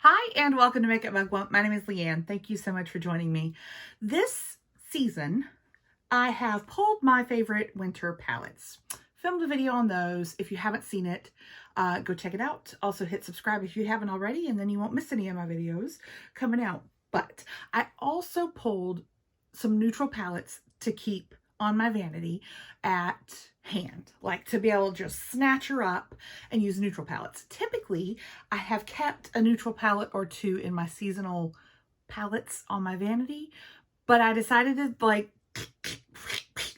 Hi, and welcome to Makeup Mugwump. My name is Leanne. Thank you so much for joining me. This season, I have pulled my favorite winter palettes. Filmed a video on those. If you haven't seen it, go check it out. Also hit subscribe if you haven't already, and then you won't miss any of my videos coming out. But I also pulled some neutral palettes to keep on my vanity at hand, like to be able to just snatch her up and use neutral palettes. Typically, I have kept a neutral palette or two in my seasonal palettes on my vanity, but I decided to like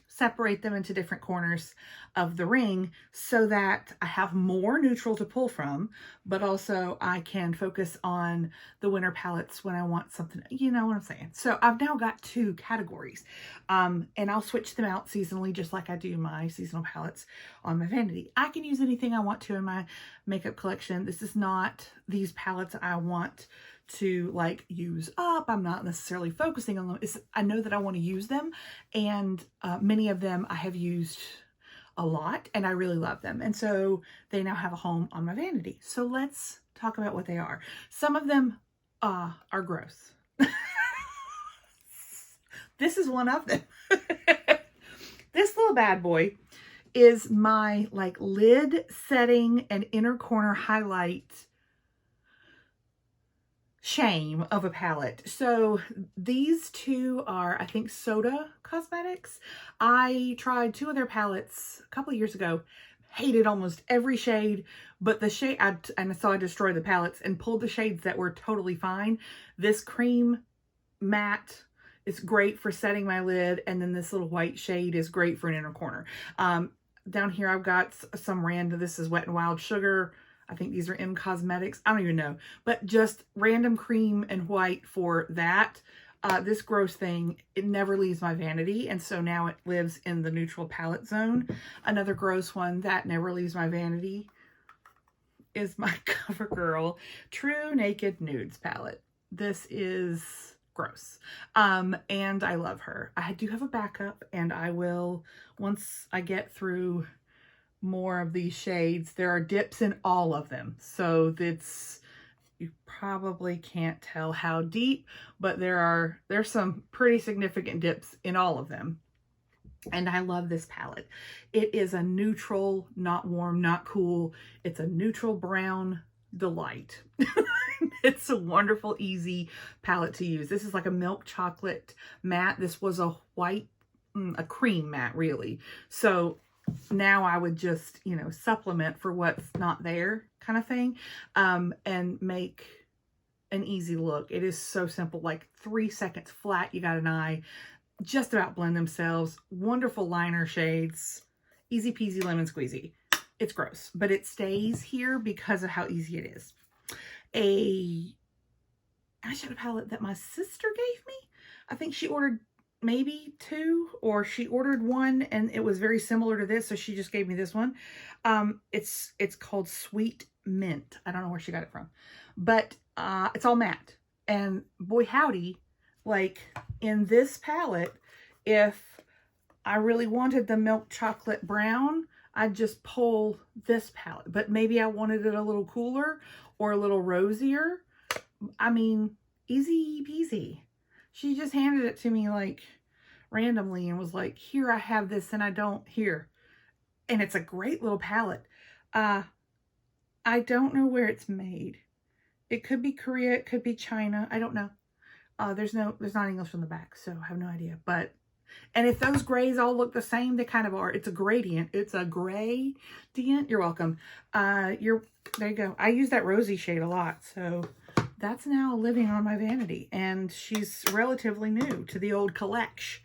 separate them into different corners of the ring so that I have more neutral to pull from, but also I can focus on the winter palettes when I want something, you know what I'm saying? So I've now got two categories, and I'll switch them out seasonally just like I do my seasonal palettes on my vanity. I can use anything I want to in my makeup collection. This is not these palettes I want to like use up. I'm not necessarily focusing on them. I know that I want to use them, and many of them I have used a lot and I really love them, and so they now have a home on my vanity. So let's talk about what they are. Some of them are gross. This is one of them. This little bad boy is my like lid setting and inner corner highlight shame of a palette. So these two are, I think, Soda Cosmetics. I tried two of their palettes a couple of years ago, hated almost every shade, but the shade, and so I destroyed the palettes and pulled the shades that were totally fine. This cream matte is great for setting my lid, and then this little white shade is great for an inner corner. Down here I've got some random, this is Wet n Wild Sugar. I think these are M Cosmetics. I don't even know. But just random cream and white for that. This gross thing, it never leaves my vanity. And so now it lives in the neutral palette zone. Another gross one that never leaves my vanity is my CoverGirl True Naked Nudes palette. This is gross. And I love her. I do have a backup, and I will, once I get through more of these shades, there are dips in all of them, so that's, you probably can't tell how deep, but there's some pretty significant dips in all of them. And I love this palette. It is a neutral, not warm, not cool. It's a neutral brown delight. It's a wonderful, easy palette to use. This is like a milk chocolate matte. This was a white, a cream matte, really. So now I would just, you know, supplement for what's not there kind of thing, and make an easy look. It is so simple, like 3 seconds flat. You got an eye, just about blend themselves. Wonderful liner shades, easy peasy lemon squeezy. It's gross, but it stays here because of how easy it is. A eyeshadow palette that my sister gave me. I think she ordered maybe two, or she ordered one and it was very similar to this, so she just gave me this one. It's called Sweet Mint. I don't know where she got it from, but it's all matte, and boy howdy, like in this palette, if I really wanted the milk chocolate brown, I'd just pull this palette, but maybe I wanted it a little cooler or a little rosier. I mean, easy peasy. She just handed it to me like randomly and was like, here, I have this, and I don't, here. And it's a great little palette. I don't know where it's made. It could be Korea, it could be China. I don't know. There's not English on the back, so I have no idea. But, and if those grays all look the same, they kind of are. It's a gradient. It's a gradient. You're welcome. There you go. I use that rosy shade a lot, so that's now living on my vanity, and she's relatively new to the old collection.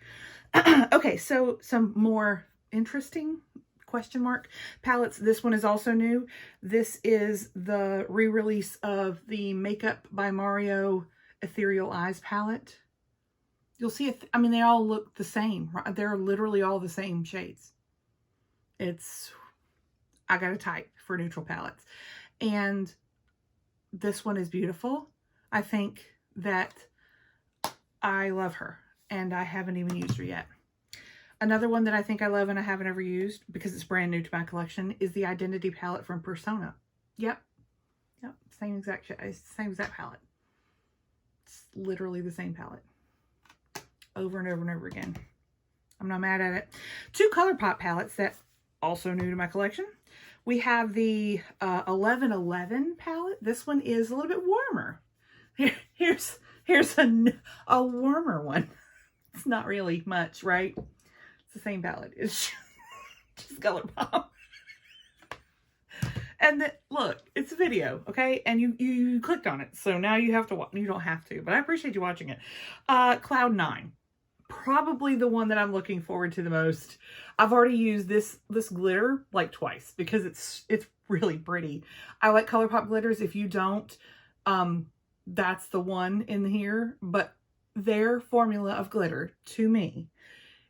Okay, so some more interesting question mark palettes. This one is also new. This is the re-release of the Makeup by Mario Ethereal Eyes palette. You'll see it. I mean, they all look the same. They're literally all the same shades. I got a type for neutral palettes, and this one is beautiful. I think that I love her, and I haven't even used her yet. Another one that I think I love and I haven't ever used because it's brand new to my collection is the Identity palette from Persona. Yep. Yep, same exact palette. It's literally the same palette. Over and over and over again. I'm not mad at it. Two ColourPop palettes that also new to my collection. We have the 1111 palette. This one is a little bit warmer. Here's a warmer one. It's not really much, right? It's the same palette. It's just ColourPop. And look, it's a video, okay? And you clicked on it, so now you have to watch. You don't have to, but I appreciate you watching it. Cloud 9. Probably the one that I'm looking forward to the most. I've already used this glitter like twice because it's really pretty. I like ColourPop glitters. If you don't, that's the one in here. But their formula of glitter, to me,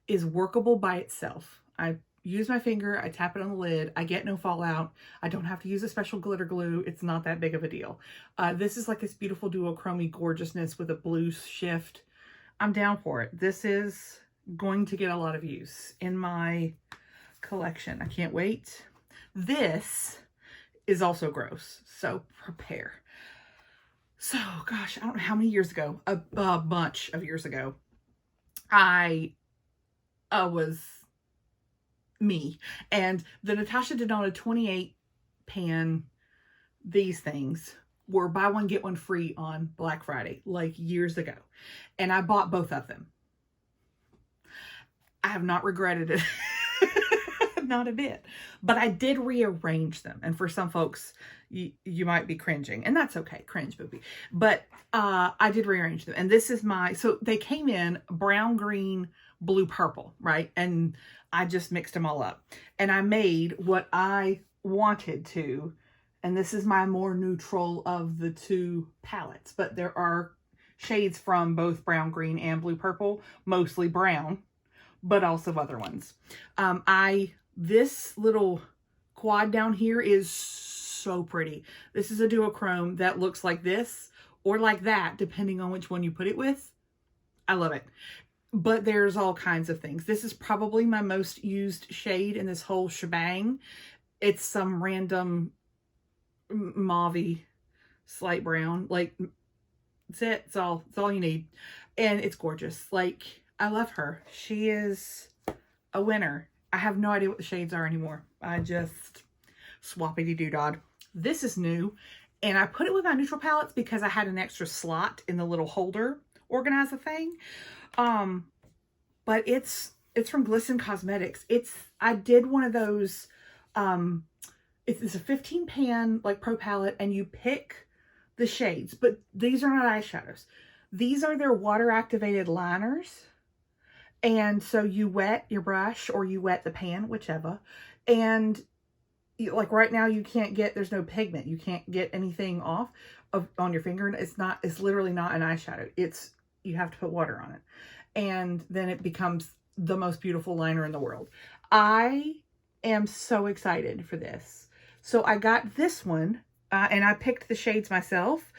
is workable by itself. I use my finger, I tap it on the lid, I get no fallout. I don't have to use a special glitter glue. It's not that big of a deal. This is like this beautiful duochrome gorgeousness with a blue shift. I'm down for it. This is going to get a lot of use in my collection. I can't wait. This is also gross, so prepare. So, gosh, I don't know how many years ago, a bunch of years ago, I was me. And the Natasha Denona 28 pan, these things were buy one, get one free on Black Friday, like years ago. And I bought both of them. I have not regretted it. Not a bit. But I did rearrange them. And for some folks, you might be cringing. And that's okay. Cringe movie. But I did rearrange them. And this is so they came in brown, green, blue, purple, right? And I just mixed them all up. And I made what I wanted to. And this is my more neutral of the two palettes. But there are shades from both brown, green, and blue, purple. Mostly brown, but also other ones. This little quad down here is so pretty. This is a duochrome that looks like this or like that, depending on which one you put it with. I love it. But there's all kinds of things. This is probably my most used shade in this whole shebang. It's some random mauve-y slight brown. Like, that's it. It's all you need. And it's gorgeous. Like, I love her. She is a winner. I have no idea what the shades are anymore. I just swappity-doo-dod. This is new. And I put it with my neutral palettes because I had an extra slot in the little holder organizer thing. But it's from Glisten Cosmetics. I did one of those, it's a 15 pan like pro palette and you pick the shades, but these are not eyeshadows. These are their water activated liners. And so you wet your brush or you wet the pan, whichever. And like right now you can't get, there's no pigment. You can't get anything off on your finger. It's literally not an eyeshadow. You have to put water on it. And then it becomes the most beautiful liner in the world. I am so excited for this. So I got this one and I picked the shades myself.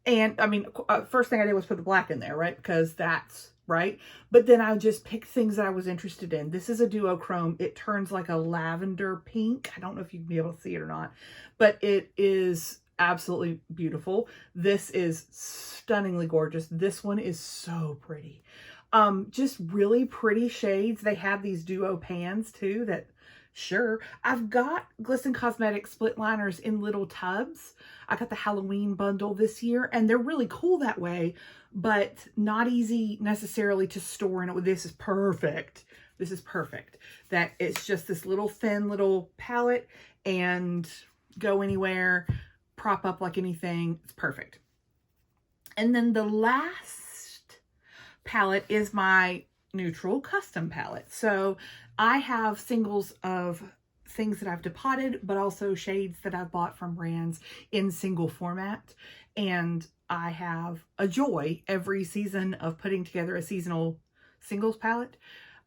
And I mean, first thing I did was put the black in there, right? Because that's right. But then I just picked things that I was interested in. This is a duochrome. It turns like a lavender pink. I don't know if you'd be able to see it or not, but it is absolutely beautiful. This is stunningly gorgeous. This one is so pretty. Just really pretty shades. They have these duo pans too that, sure. I've got Glisten Cosmetics split liners in little tubs. I got the Halloween bundle this year and they're really cool that way, but not easy necessarily to store in it. This is perfect. This is perfect. That it's just this little thin little palette and go anywhere, prop up like anything. It's perfect. And then the last palette is my neutral custom palette. So I have singles of things that I've depotted, but also shades that I've bought from brands in single format. And I have a joy every season of putting together a seasonal singles palette.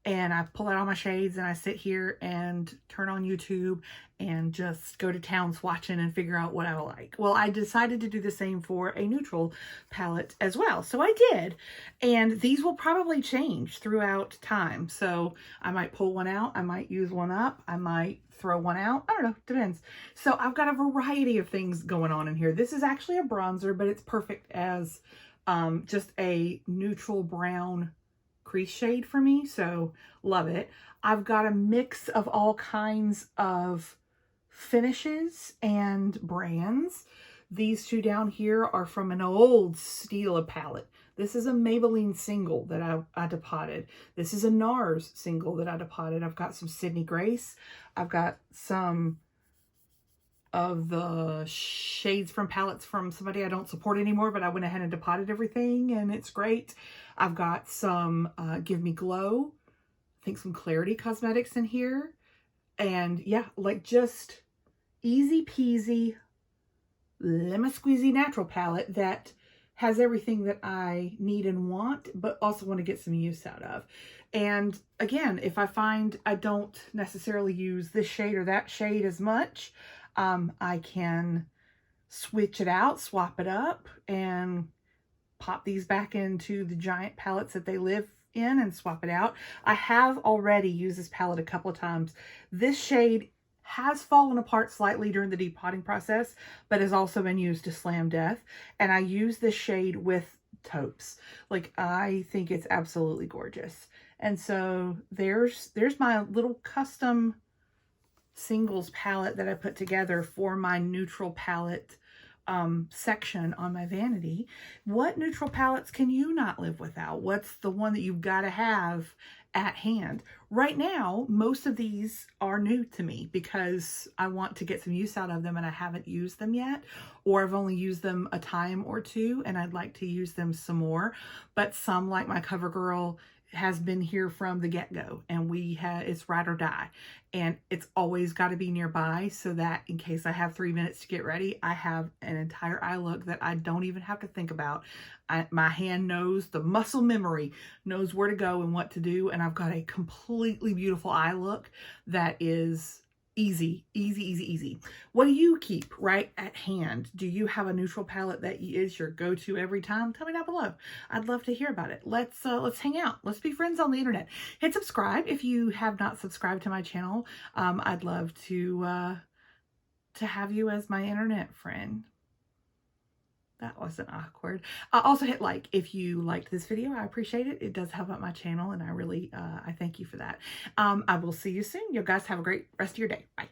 And I pull out all my shades and I sit here and turn on YouTube and just go to town swatching and figure out what I like. Well, I decided to do the same for a neutral palette as well. So I did. And these will probably change throughout time. So I might pull one out. I might use one up. I might throw one out. I don't know, depends. So I've got a variety of things going on in here. This is actually a bronzer, but it's perfect as just a neutral brown crease shade for me, so love it. I've got a mix of all kinds of finishes and brands. These two down here are from an old Stila palette. This is a Maybelline single that I depotted. This is a NARS single that I depotted. I've got some Sydney Grace. I've got some of the shades from palettes from somebody I don't support anymore, but I went ahead and depotted everything and it's great. I've got some Give Me Glow, I think some Clarity Cosmetics in here. And yeah, like just easy peasy, lemon squeezy natural palette that has everything that I need and want, but also want to get some use out of. And again, if I find I don't necessarily use this shade or that shade as much, I can switch it out, swap it up, and pop these back into the giant palettes that they live in and swap it out. I have already used this palette a couple of times. This shade has fallen apart slightly during the depotting process, but has also been used to Slam Death. And I use this shade with taupes. Like, I think it's absolutely gorgeous. And so there's my little custom singles palette that I put together for my neutral palette section on my vanity. What neutral palettes can you not live without? What's the one that you've got to have at hand? Right now, most of these are new to me because I want to get some use out of them and I haven't used them yet, or I've only used them a time or two and I'd like to use them some more. But some, like my CoverGirl, has been here from the get-go, and it's ride or die, and it's always got to be nearby so that in case I have 3 minutes to get ready, I have an entire eye look that I don't even have to think about. My hand knows, the muscle memory knows where to go and what to do, and I've got a completely beautiful eye look that is easy, easy, easy, easy. What do you keep right at hand? Do you have a neutral palette that is your go-to every time? Tell me down below. I'd love to hear about it. Let's hang out. Let's be friends on the internet. Hit subscribe if you have not subscribed to my channel. I'd love to have you as my internet friend. That wasn't awkward. Also hit like if you liked this video. I appreciate it. It does help out my channel, and I really I thank you for that. I will see you soon. You guys have a great rest of your day. Bye.